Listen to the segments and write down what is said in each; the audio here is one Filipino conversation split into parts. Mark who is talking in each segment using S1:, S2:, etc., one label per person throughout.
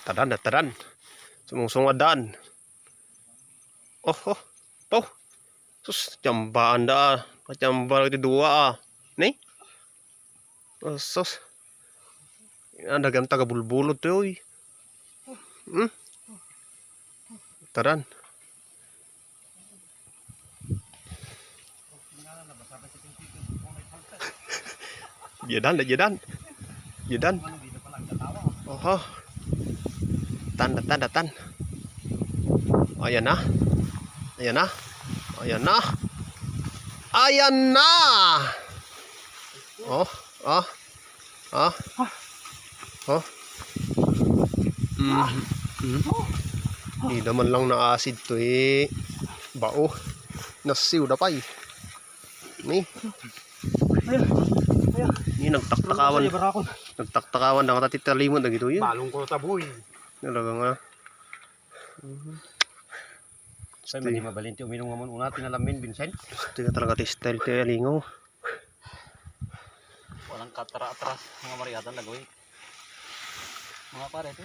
S1: Tadan na tadan. Sumungsungadan. Oh. To. Sus, jambaan da. Jambal itu dua ah. Nih. Oh, sus. Ada gam taga bulbulot to oy. Tadan. Jadan. Oh. Tan. Ayan na. Oh. Hindi naman lang na acid to eh. Bao. Nasiw na pa eh. Ni. Ni nagtaktakawan na katititalimon na gito yun.
S2: Balong ko taboy.
S1: Talaga nga.
S2: Say man di mabalinti uminom nga mo una tinalamin Vincent.
S1: Tingnan talaga style kaya lingaw.
S2: Walang katara-atras mga mariadan lagawin. Mga pare to.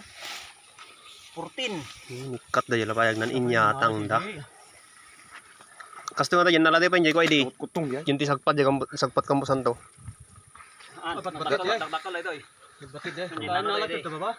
S2: 14.
S1: Kat da jala payag nan inyatang da. Kasto mata yan nalate pa ko ID.
S2: Kutong ya.
S1: Jinti sagpat kambusan to.
S2: Bakal ito eh. Bakit eh? Nalate to ba?